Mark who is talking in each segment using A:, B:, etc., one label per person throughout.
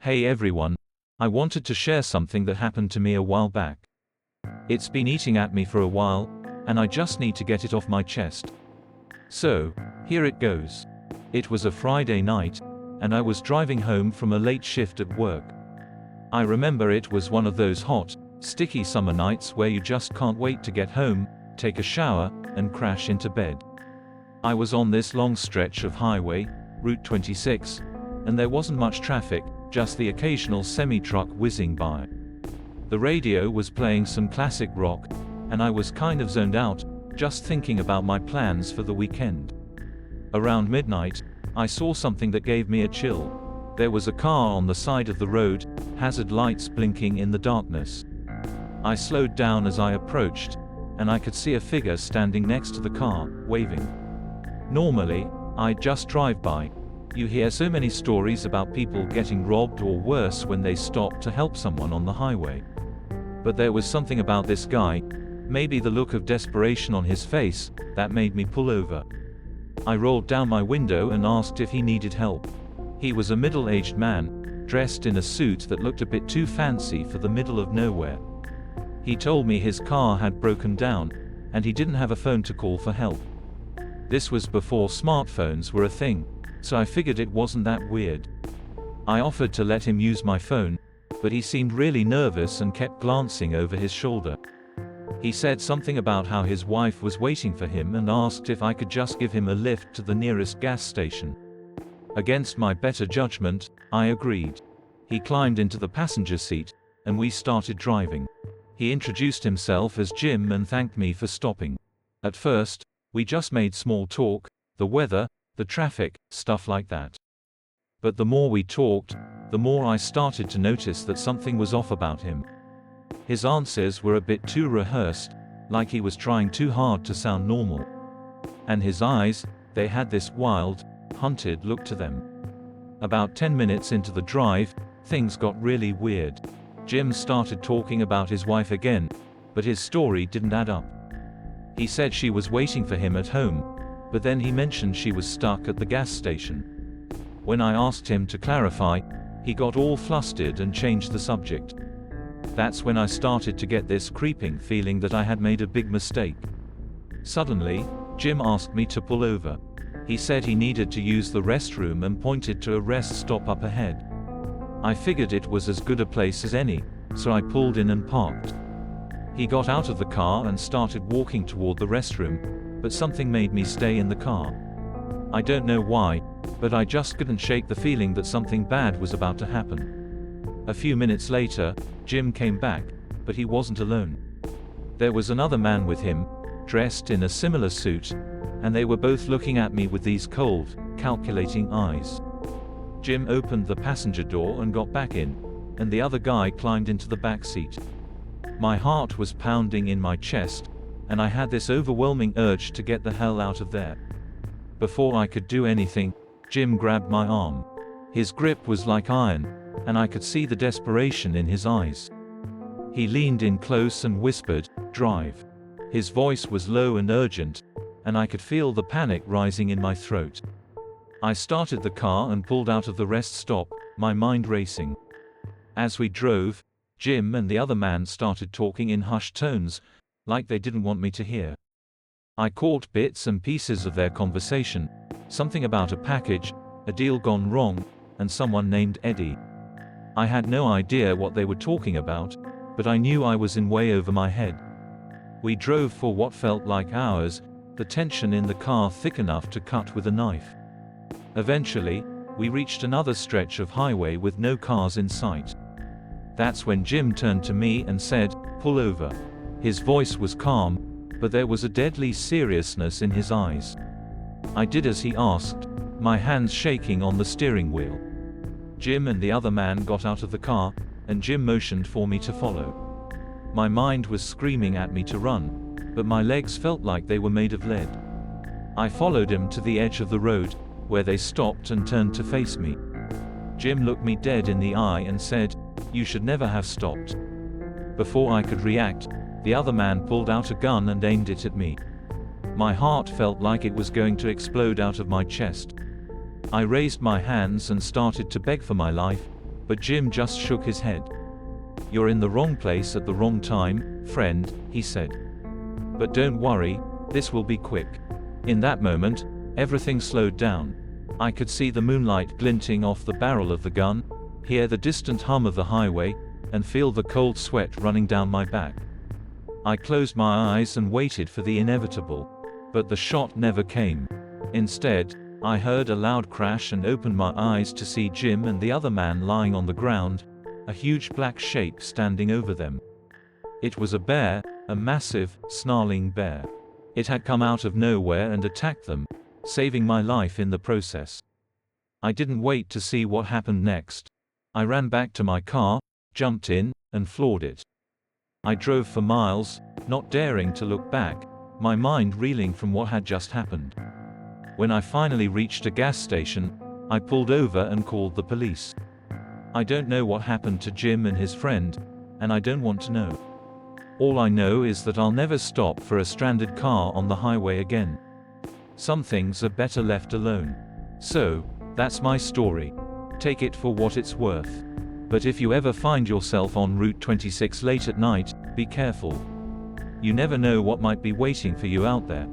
A: Hey everyone, I wanted to share something that happened to me a while back. It's been eating at me for a while, and I just need to get it off my chest. So, here it goes. It was a Friday night, and I was driving home from a late shift at work. I remember it was one of those hot, sticky summer nights where you just can't wait to get home, take a shower, and crash into bed. I was on this long stretch of highway, Route 26, and there wasn't much traffic, just the occasional semi-truck whizzing by. The radio was playing some classic rock, and I was kind of zoned out, just thinking about my plans for the weekend. Around midnight, I saw something that gave me a chill. There was a car on the side of the road, hazard lights blinking in the darkness. I slowed down as I approached, and I could see a figure standing next to the car, waving. Normally, I'd just drive by. You hear so many stories about people getting robbed or worse when they stop to help someone on the highway. But there was something about this guy, maybe the look of desperation on his face, that made me pull over. I rolled down my window and asked if he needed help. He was a middle-aged man, dressed in a suit that looked a bit too fancy for the middle of nowhere. He told me his car had broken down, and he didn't have a phone to call for help. This was before smartphones were a thing, so I figured it wasn't that weird. I offered to let him use my phone, but he seemed really nervous and kept glancing over his shoulder. He said something about how his wife was waiting for him and asked if I could just give him a lift to the nearest gas station. Against my better judgment, I agreed. He climbed into the passenger seat, and we started driving. He introduced himself as Jim and thanked me for stopping. At first, we just made small talk, the weather, the traffic, stuff like that. But the more we talked, the more I started to notice that something was off about him. His answers were a bit too rehearsed, like he was trying too hard to sound normal. And his eyes, they had this wild, hunted look to them. About 10 minutes into the drive, things got really weird. Jim started talking about his wife again, but his story didn't add up. He said she was waiting for him at home, but then he mentioned she was stuck at the gas station. When I asked him to clarify, he got all flustered and changed the subject. That's when I started to get this creeping feeling that I had made a big mistake. Suddenly, Jim asked me to pull over. He said he needed to use the restroom and pointed to a rest stop up ahead. I figured it was as good a place as any, so I pulled in and parked. He got out of the car and started walking toward the restroom, but something made me stay in the car. I don't know why, but I just couldn't shake the feeling that something bad was about to happen. A few minutes later, Jim came back, but he wasn't alone. There was another man with him, dressed in a similar suit, and they were both looking at me with these cold, calculating eyes. Jim opened the passenger door and got back in, and the other guy climbed into the back seat. My heart was pounding in my chest, and I had this overwhelming urge to get the hell out of there. Before I could do anything, Jim grabbed my arm. His grip was like iron, and I could see the desperation in his eyes. He leaned in close and whispered, "Drive." His voice was low and urgent, and I could feel the panic rising in my throat. I started the car and pulled out of the rest stop, my mind racing. As we drove, Jim and the other man started talking in hushed tones, like they didn't want me to hear. I caught bits and pieces of their conversation, something about a package, a deal gone wrong, and someone named Eddie. I had no idea what they were talking about, but I knew I was in way over my head. We drove for what felt like hours, the tension in the car thick enough to cut with a knife. Eventually, we reached another stretch of highway with no cars in sight. That's when Jim turned to me and said, "Pull over." His voice was calm, but there was a deadly seriousness in his eyes. I did as he asked, my hands shaking on the steering wheel. Jim and the other man got out of the car, and Jim motioned for me to follow. My mind was screaming at me to run, but my legs felt like they were made of lead. I followed him to the edge of the road, where they stopped and turned to face me. Jim looked me dead in the eye and said, "You should never have stopped." Before I could react, the other man pulled out a gun and aimed it at me. My heart felt like it was going to explode out of my chest. I raised my hands and started to beg for my life, But Jim just shook his head. "You're in the wrong place at the wrong time, friend," he said. "But don't worry, this will be quick." In that moment, everything slowed down. I could see the moonlight glinting off the barrel of the gun, hear the distant hum of the highway, and feel the cold sweat running down my back. I closed my eyes and waited for the inevitable. But the shot never came. Instead, I heard a loud crash and opened my eyes to see Jim and the other man lying on the ground, a huge black shape standing over them. It was a bear, a massive, snarling bear. It had come out of nowhere and attacked them, saving my life in the process. I didn't wait to see what happened next. I ran back to my car, jumped in, and floored it. I drove for miles, not daring to look back, my mind reeling from what had just happened. When I finally reached a gas station, I pulled over and called the police. I don't know what happened to Jim and his friend, and I don't want to know. All I know is that I'll never stop for a stranded car on the highway again. Some things are better left alone. So, that's my story. Take it for what it's worth. But if you ever find yourself on Route 26 late at night, be careful. You never know what might be waiting for you out there.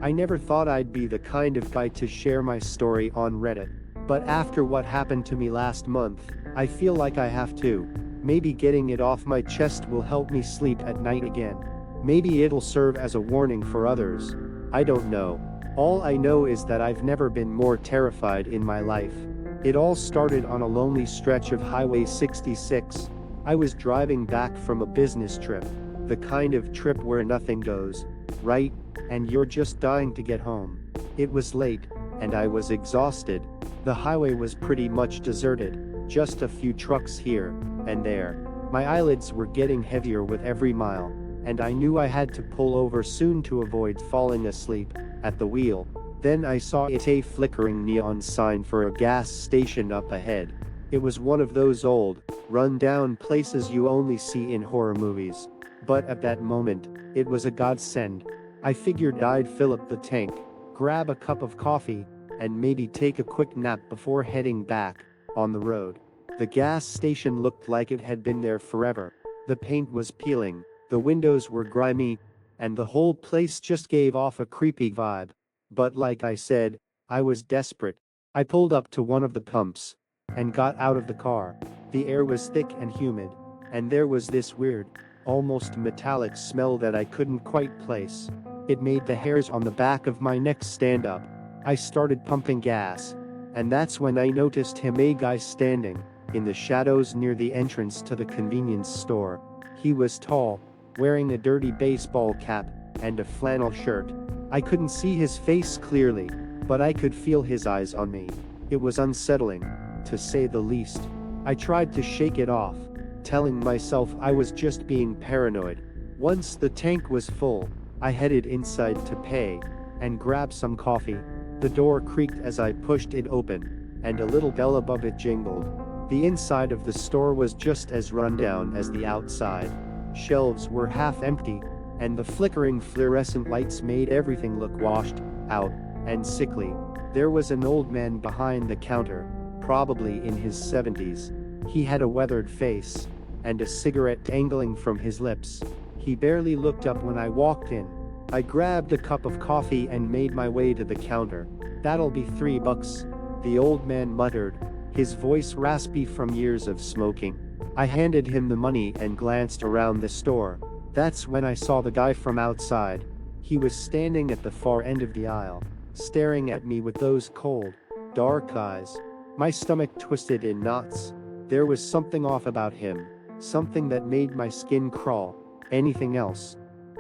B: I never thought I'd be the kind of guy to share my story on Reddit. But after what happened to me last month, I feel like I have to. Maybe getting it off my chest will help me sleep at night again. Maybe it'll serve as a warning for others. I don't know. All I know is that I've never been more terrified in my life. It all started on a lonely stretch of Highway 66. I was driving back from a business trip. The kind of trip where nothing goes right, and you're just dying to get home. It was late, and I was exhausted. The highway was pretty much deserted, just a few trucks here and there. My eyelids were getting heavier with every mile, and I knew I had to pull over soon to avoid falling asleep at the wheel. Then I saw a flickering neon sign for a gas station up ahead. It was one of those old, run-down places you only see in horror movies. But at that moment, it was a godsend. I figured I'd fill up the tank, grab a cup of coffee, and maybe take a quick nap before heading back on the road. The gas station looked like it had been there forever. The paint was peeling, the windows were grimy, and the whole place just gave off a creepy vibe. But like I said, I was desperate. I pulled up to one of the pumps and got out of the car. The air was thick and humid, and there was this weird, almost metallic smell that I couldn't quite place. It made the hairs on the back of my neck stand up. I started pumping gas, and that's when I noticed a guy standing in the shadows near the entrance to the convenience store. He was tall, wearing a dirty baseball cap and a flannel shirt. I couldn't see his face clearly, but I could feel his eyes on me. It was unsettling, to say the least. I tried to shake it off, telling myself I was just being paranoid. Once the tank was full, I headed inside to pay and grab some coffee. The door creaked as I pushed it open, and a little bell above it jingled. The inside of the store was just as rundown as the outside. Shelves were half empty, and the flickering fluorescent lights made everything look washed out and sickly. There was an old man behind the counter, probably in his 70s. He had a weathered face and a cigarette dangling from his lips. He barely looked up when I walked in. I grabbed a cup of coffee and made my way to the counter. "That'll be $3, the old man muttered, his voice raspy from years of smoking. I handed him the money and glanced around the store. That's when I saw the guy from outside. He was standing at the far end of the aisle, staring at me with those cold, dark eyes. My stomach twisted in knots. There was something off about him, something that made my skin crawl. "Anything else?"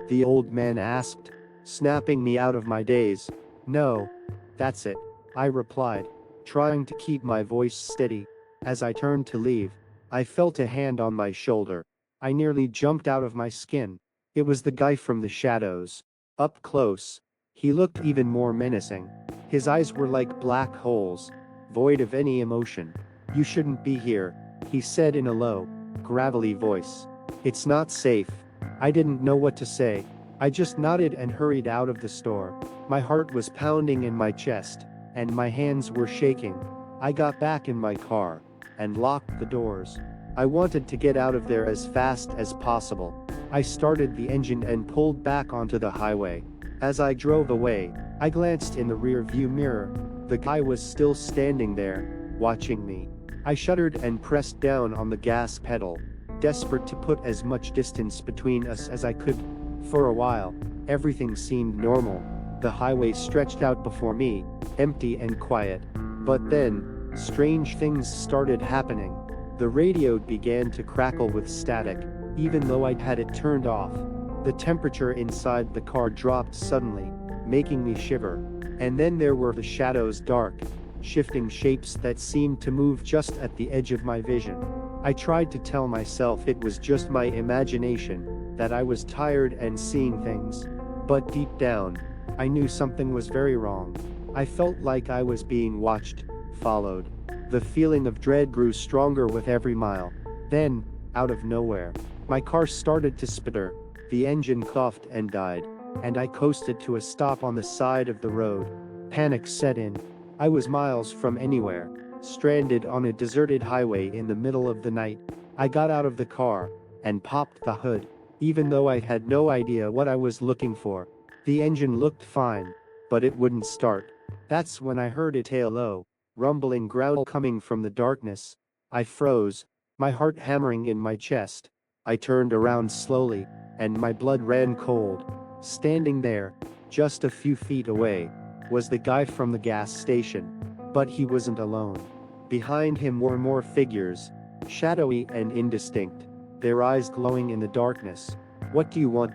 B: the old man asked, snapping me out of my daze. "No. That's it," I replied, trying to keep my voice steady. As I turned to leave, I felt a hand on my shoulder. I nearly jumped out of my skin. It was the guy from the shadows. Up close, he looked even more menacing. His eyes were like black holes, void of any emotion. "You shouldn't be here," he said in a low, gravelly voice. "It's not safe." I didn't know what to say. I just nodded and hurried out of the store. My heart was pounding in my chest, and my hands were shaking. I got back in my car, and locked the doors. I wanted to get out of there as fast as possible. I started the engine and pulled back onto the highway. As I drove away, I glanced in the rear view mirror. The guy was still standing there, watching me. I shuddered and pressed down on the gas pedal, desperate to put as much distance between us as I could. For a while, everything seemed normal. The highway stretched out before me, empty and quiet. But then, strange things started happening. The radio began to crackle with static, even though I'd had it turned off. The temperature inside the car dropped suddenly, making me shiver. And then there were the shadows, dark, shifting shapes that seemed to move just at the edge of my vision. I tried to tell myself it was just my imagination, that I was tired and seeing things. But deep down, I knew something was very wrong. I felt like I was being watched, followed. The feeling of dread grew stronger with every mile. Then, out of nowhere, my car started to sputter. The engine coughed and died, and I coasted to a stop on the side of the road. Panic set in. I was miles from anywhere, stranded on a deserted highway in the middle of the night. I got out of the car and popped the hood, even though I had no idea what I was looking for. The engine looked fine, but it wouldn't start. That's when I heard a tail low, rumbling growl coming from the darkness. I froze, my heart hammering in my chest. I turned around slowly, and my blood ran cold. Standing there, just a few feet away, was the guy from the gas station. But he wasn't alone. Behind him were more figures, shadowy and indistinct, their eyes glowing in the darkness. "What do you want?"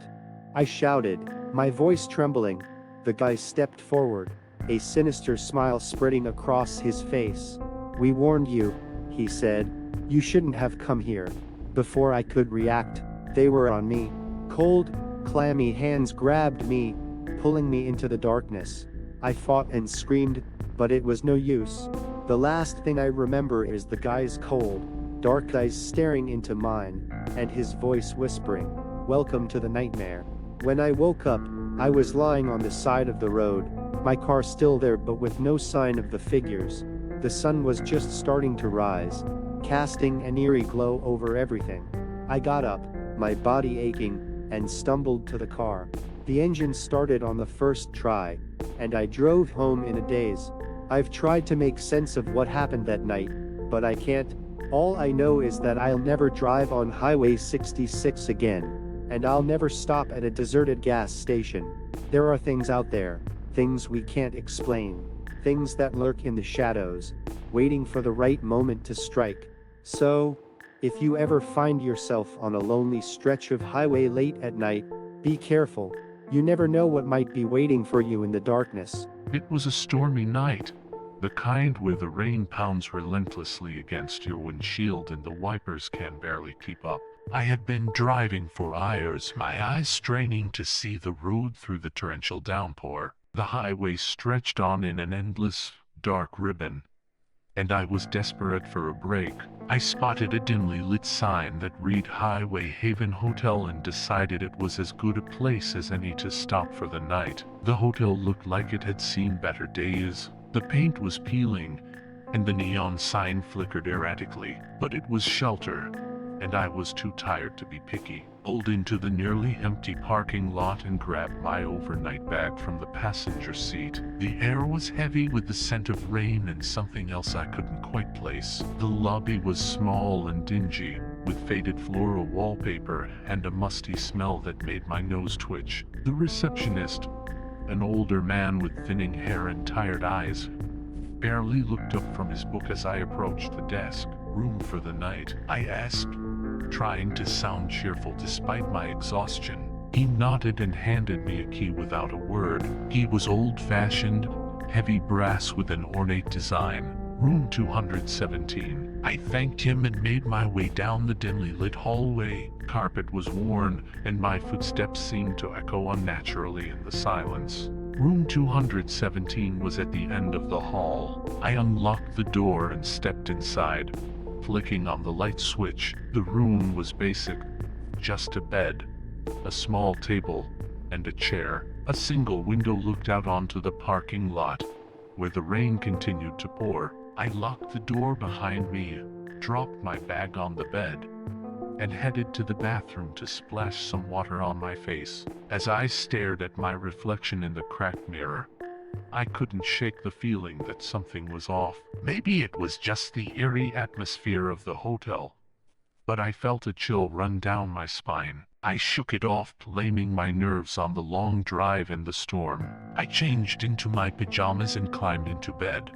B: I shouted, my voice trembling. The guy stepped forward, a sinister smile spreading across his face. "We warned you," he said. "You shouldn't have come here." Before I could react, they were on me. Cold, clammy hands grabbed me, pulling me into the darkness. I fought and screamed, but it was no use. The last thing I remember is the guy's cold, dark eyes staring into mine, and his voice whispering, "Welcome to the nightmare." When I woke up, I was lying on the side of the road, my car still there but with no sign of the figures. The sun was just starting to rise, casting an eerie glow over everything. I got up, my body aching, and stumbled to the car. The engine started on the first try, and I drove home in a daze. I've tried to make sense of what happened that night, but I can't. All I know is that I'll never drive on Highway 66 again, and I'll never stop at a deserted gas station. There are things out there, things we can't explain, things that lurk in the shadows, waiting for the right moment to strike. So, if you ever find yourself on a lonely stretch of highway late at night, be careful. You never know what might be waiting for you in the darkness.
C: It was a stormy night, the kind where the rain pounds relentlessly against your windshield and the wipers can barely keep up. I had been driving for hours, my eyes straining to see the road through the torrential downpour. The highway stretched on in an endless, dark ribbon, and I was desperate for a break. I spotted a dimly lit sign that read Highway Haven Hotel and decided it was as good a place as any to stop for the night. The hotel looked like it had seen better days. The paint was peeling, and the neon sign flickered erratically, but it was shelter, and I was too tired to be picky. Pulled into the nearly empty parking lot and grabbed my overnight bag from the passenger seat. The air was heavy with the scent of rain and something else I couldn't quite place. The lobby was small and dingy, with faded floral wallpaper and a musty smell that made my nose twitch. The receptionist, an older man with thinning hair and tired eyes, barely looked up from his book as I approached the desk. "Room for the night?" I asked, trying to sound cheerful despite my exhaustion. He nodded and handed me a key without a word. He was old-fashioned, heavy brass with an ornate design. "Room 217. I thanked him and made my way down the dimly lit hallway. Carpet was worn, and my footsteps seemed to echo unnaturally in the silence. Room 217 was at the end of the hall. I unlocked the door and stepped inside. Flicking on the light switch, the room was basic. Just a bed, a small table, and a chair. A single window looked out onto the parking lot, where the rain continued to pour. I locked the door behind me dropped my bag on the bed, and headed to the bathroom to splash some water on my face. As I stared at my reflection in the cracked mirror, I couldn't shake the feeling that something was off. Maybe it was just the eerie atmosphere of the hotel, but I felt a chill run down my spine. I shook it off, blaming my nerves on the long drive and the storm. I changed into my pajamas and climbed into bed,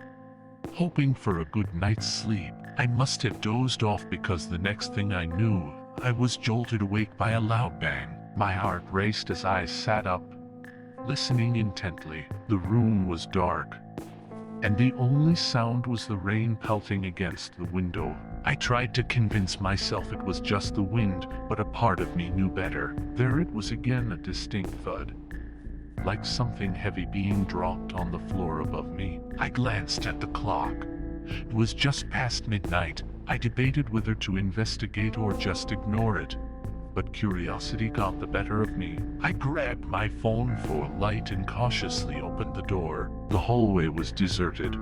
C: hoping for a good night's sleep. I must have dozed off because the next thing I knew, I was jolted awake by a loud bang. My heart raced as I sat up, listening intently. The room was dark, and the only sound was the rain pelting against the window. I tried to convince myself it was just the wind, but a part of me knew better. There it was again, a distinct thud, like something heavy being dropped on the floor above me. I glanced at the clock. It was just past midnight. I debated whether to investigate or just ignore it, but curiosity got the better of me. I grabbed my phone for a light and cautiously opened the door. The hallway was deserted,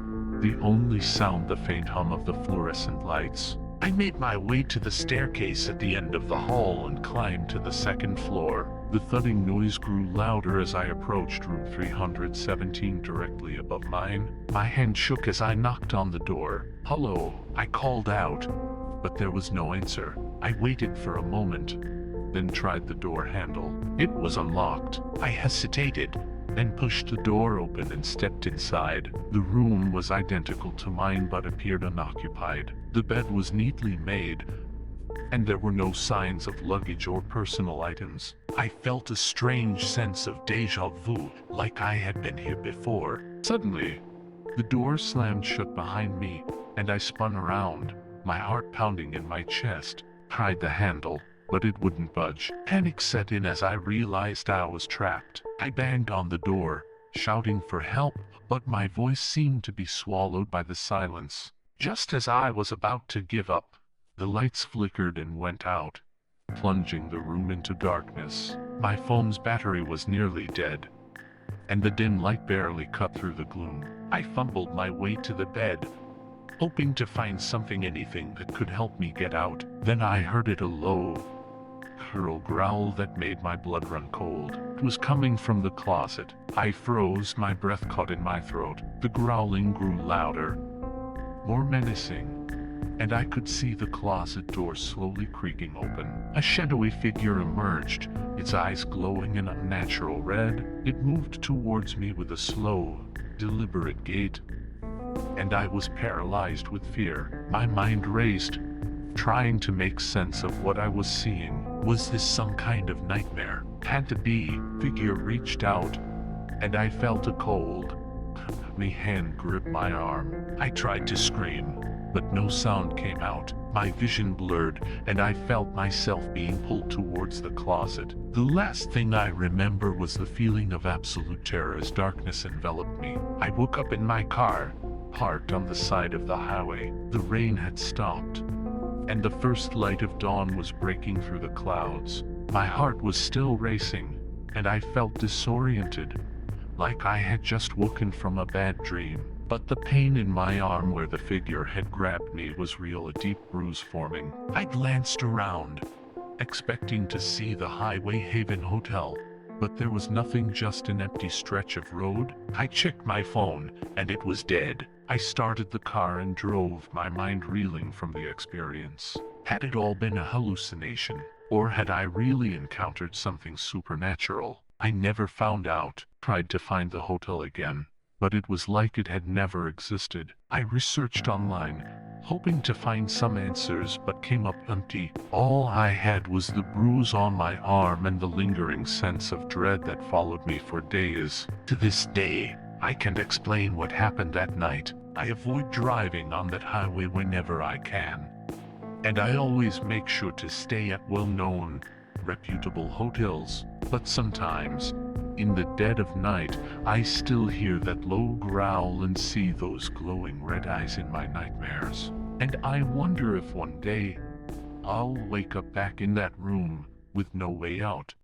C: the only sound the faint hum of the fluorescent lights. I made my way to the staircase at the end of the hall and climbed to the second floor. The thudding noise grew louder as I approached room 317 directly above mine. My hand shook as I knocked on the door. "Hello," I called out, but there was no answer. I waited for a moment, then tried the door handle. It was unlocked. I hesitated, then pushed the door open and stepped inside. The room was identical to mine but appeared unoccupied. The bed was neatly made, and there were no signs of luggage or personal items. I felt a strange sense of deja vu, like I had been here before. Suddenly, the door slammed shut behind me, and I spun around, my heart pounding in my chest. Tried the handle, but it wouldn't budge. Panic set in as I realized I was trapped. I banged on the door, shouting for help, but my voice seemed to be swallowed by the silence. Just as I was about to give up, the lights flickered and went out, plunging the room into darkness. My phone's battery was nearly dead, and the dim light barely cut through the gloom. I fumbled my way to the bed, hoping to find anything that could help me get out. Then I heard a low, guttural growl that made my blood run cold. It was coming from the closet. I froze, my breath caught in my throat. The growling grew louder, more menacing, and I could see the closet door slowly creaking open. A shadowy figure emerged, its eyes glowing an unnatural red. It moved towards me with a slow, deliberate gait, and I was paralyzed with fear. My mind raced, trying to make sense of what I was seeing. Was this some kind of nightmare? Had to be. The figure reached out, and I felt a cold, my hand gripped my arm. I tried to scream, but no sound came out. My vision blurred, and I felt myself being pulled towards the closet. The last thing I remember was the feeling of absolute terror as darkness enveloped me. I woke up in my car, parked on the side of the highway. The rain had stopped, and the first light of dawn was breaking through the clouds. My heart was still racing, and I felt disoriented, like I had just woken from a bad dream. But the pain in my arm where the figure had grabbed me was real, a deep bruise forming. I glanced around, expecting to see the Highway Haven Hotel, but there was nothing, just an empty stretch of road. I checked my phone, and it was dead. I started the car and drove, my mind reeling from the experience. Had it all been a hallucination, or had I really encountered something supernatural? I never found out. Tried to find the hotel again, but it was like it had never existed. I researched online, hoping to find some answers, but came up empty. All I had was the bruise on my arm and the lingering sense of dread that followed me for days. To this day, I can't explain what happened that night. I avoid driving on that highway whenever I can, and I always make sure to stay at well-known, reputable hotels. But sometimes, in the dead of night, I still hear that low growl and see those glowing red eyes in my nightmares. And I wonder if one day, I'll wake up back in that room, with no way out.